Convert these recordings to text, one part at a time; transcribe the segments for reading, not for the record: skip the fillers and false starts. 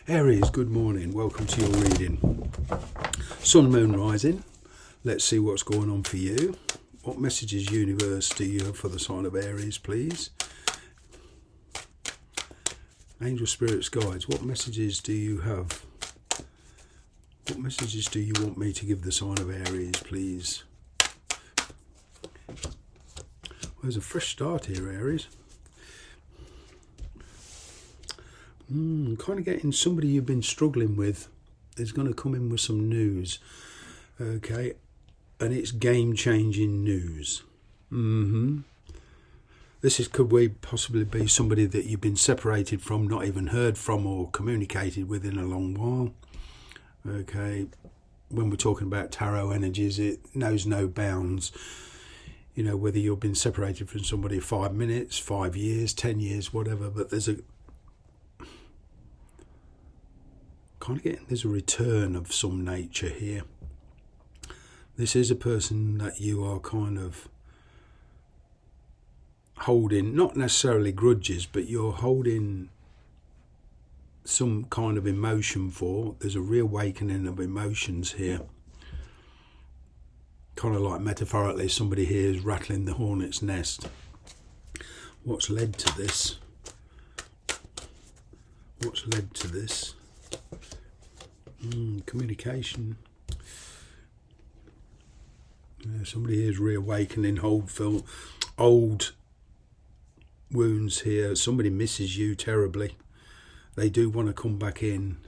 Aries, good morning. Welcome to your reading. Sun, moon, rising. Let's see what's going on for you. What messages, universe, do you have for the sign of Aries, please? Angel, spirits, guides, what messages do you have? What messages do you want me to give the sign of Aries, please? Well, there's a fresh start here, Aries. Kind of getting somebody you've been struggling with is going to come in with some news, okay, and it's game-changing news. This could possibly be somebody that you've been separated from, not even heard from or communicated with in a long while. Okay, when we're talking about tarot energies, it knows no bounds. You know, whether you've been separated from somebody 5 minutes, 5 years, 10 years, whatever, but there's a return of some nature here. This is a person that you are kind of holding, not necessarily grudges, but you're holding some kind of emotion for. There's a reawakening of emotions here. Kind of like metaphorically, somebody here is rattling the hornet's nest. What's led to this? What's led to this? Communication. Somebody here is reawakening old wounds here. Somebody misses you terribly. They do want to come back in.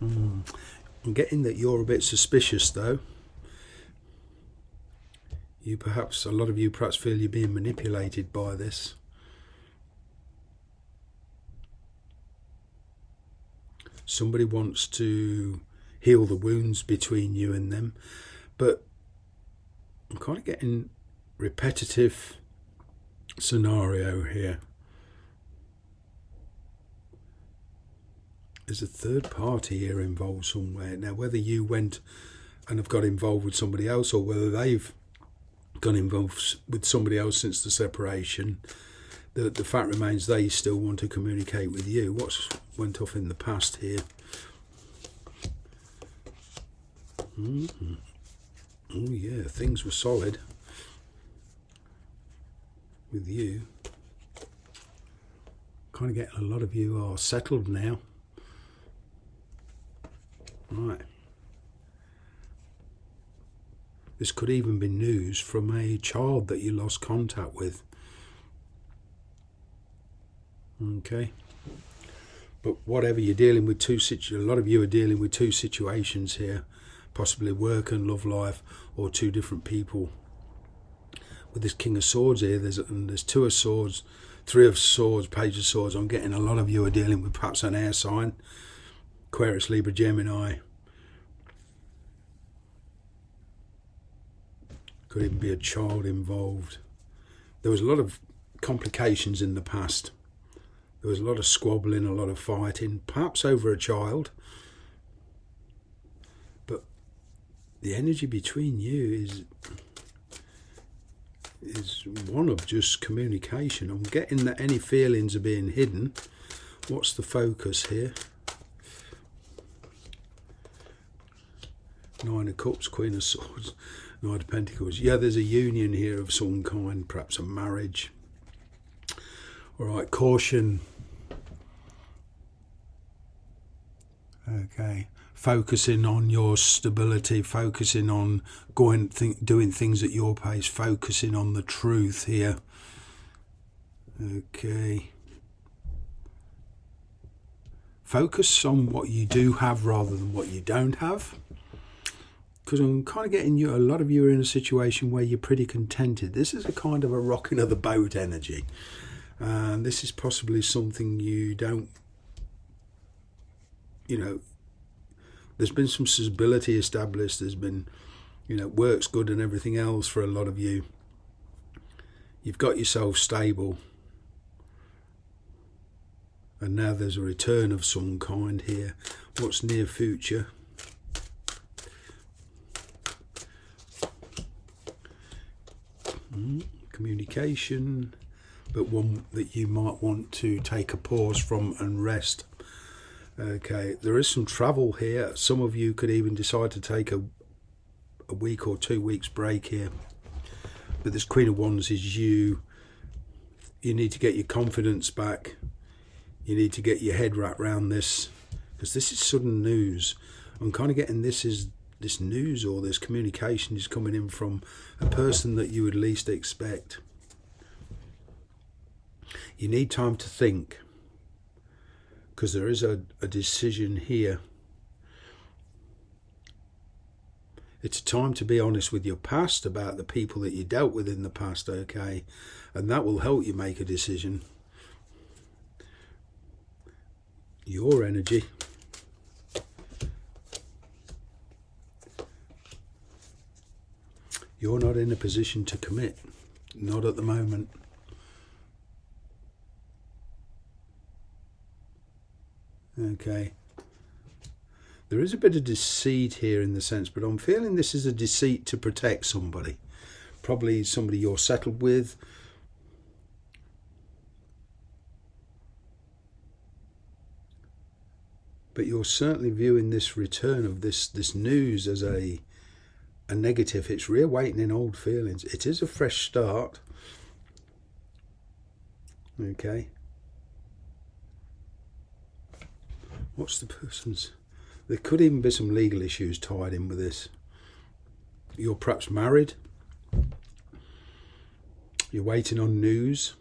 I'm getting that you're a bit suspicious though. A lot of you perhaps feel you're being manipulated by this. Somebody wants to heal the wounds between you and them, but I'm kind of getting repetitive scenario here. There's a third party here involved somewhere. Now, whether you went and have got involved with somebody else or whether they've got involved with somebody else since the separation, the fact remains they still want to communicate with you. What's went off in the past here? Oh yeah, things were solid with you. Kind of getting a lot of you are settled now. Right. This could even be news from a child that you lost contact with. Okay. But whatever you're dealing with, a lot of you are dealing with two situations here, possibly work and love life, or two different people. With this King of Swords here, there's Two of Swords, Three of Swords, Page of Swords. I'm getting a lot of you are dealing with perhaps an air sign, Aquarius, Libra, Gemini. Could even be a child involved. There was a lot of complications in the past. There was a lot of squabbling, a lot of fighting, perhaps over a child. But the energy between you is one of just communication. I'm getting that any feelings are being hidden. What's the focus here? Nine of Cups, Queen of Swords, Knight of Pentacles. Yeah, there's a union here of some kind, perhaps a marriage. All right, caution. Okay, focusing on your stability, focusing on doing things at your pace, focusing on the truth here. Okay. Focus on what you do have rather than what you don't have. Because I'm kind of getting a lot of you are in a situation where you're pretty contented. This is a kind of a rocking of the boat energy. And this is possibly something you don't, there's been some stability established. There's been, work's good and everything else for a lot of you. You've got yourself stable. And now there's a return of some kind here. What's near future? Communication, but one that you might want to take a pause from and rest. Okay, there is some travel here. Some of you could even decide to take a week or 2 weeks break here. But this Queen of Wands is you. You need to get your confidence back. You need to get your head wrapped around this, because this is sudden news. I'm kind of getting this news or this communication is coming in from a person that you would least expect. You need time to think, because there is a decision here. It's a time to be honest with your past about the people that you dealt with in the past, okay? And that will help you make a decision. Your energy. You're not in a position to commit. Not at the moment. Okay. There is a bit of deceit here in the sense, but I'm feeling this is a deceit to protect somebody. Probably somebody you're settled with. But you're certainly viewing this return of this news as a negative. It's reawakening old feelings. It is a fresh start. Okay. What's the person's... There could even be some legal issues tied in with this. You're perhaps married. You're waiting on news.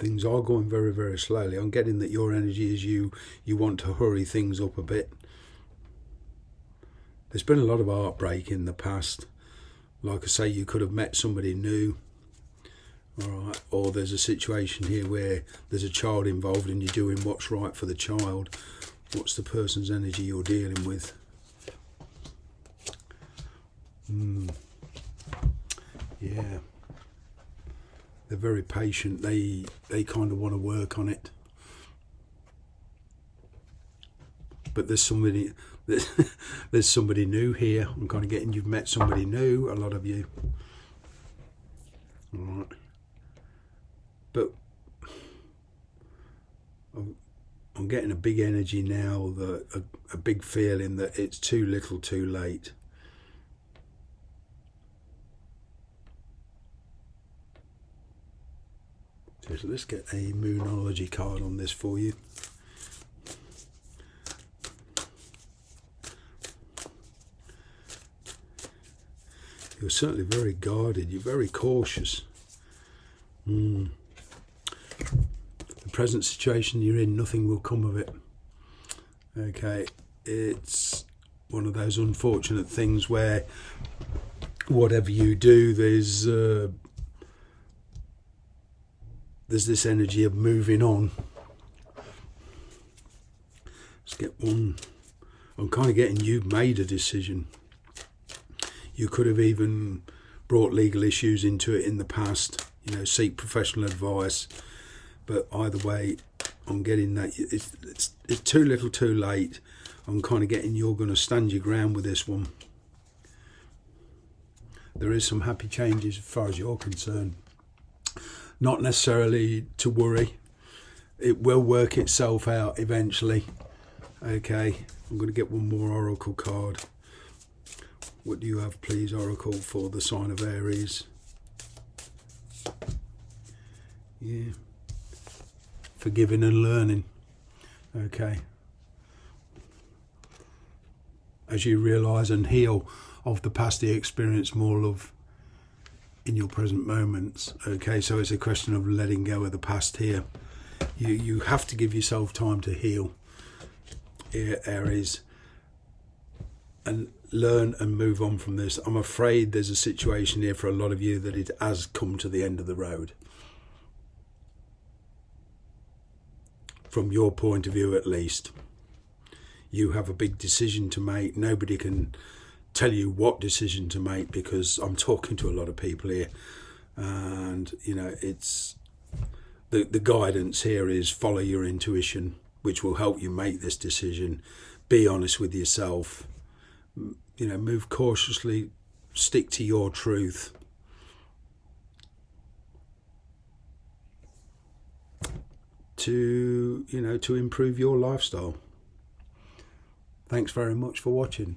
Things are going very, very slowly. I'm getting that your energy is you want to hurry things up a bit. There's been a lot of heartbreak in the past. Like I say, you could have met somebody new. All right, or there's a situation here where there's a child involved and you're doing what's right for the child. What's the person's energy you're dealing with? Yeah. They're very patient. They kind of want to work on it. But there's somebody new here. I'm kind of getting you've met somebody new, a lot of you. All right. But I'm getting a big energy now, a big feeling that it's too little too late. So let's get a Moonology card on this for you. You're certainly very guarded. You're very cautious. The present situation you're in, nothing will come of it. Okay, it's one of those unfortunate things where whatever you do, there's this energy of moving on. Let's get one. I'm kind of getting you've made a decision. You could have even brought legal issues into it in the past, seek professional advice. But either way, I'm getting that it's too little too late. I'm kind of getting you're going to stand your ground with this one. There is some happy changes as far as you're concerned. Not necessarily to worry. It will work itself out eventually. Okay, I'm going to get one more Oracle card. What do you have, please, Oracle, for the sign of Aries? Yeah. Forgiving and learning. Okay. As you realise and heal of the past, you experience more love in your present moments. Okay, so it's a question of letting go of the past here. You have to give yourself time to heal, Aries, and learn and move on from this. I'm afraid there's a situation here for a lot of you that it has come to the end of the road. From your point of view, at least. You have a big decision to make. Nobody can tell you what decision to make, because I'm talking to a lot of people here, and it's the guidance here is follow your intuition, which will help you make this decision. Be honest with yourself. Move cautiously, stick to your truth. to, you know, to improve your lifestyle. Thanks very much for watching.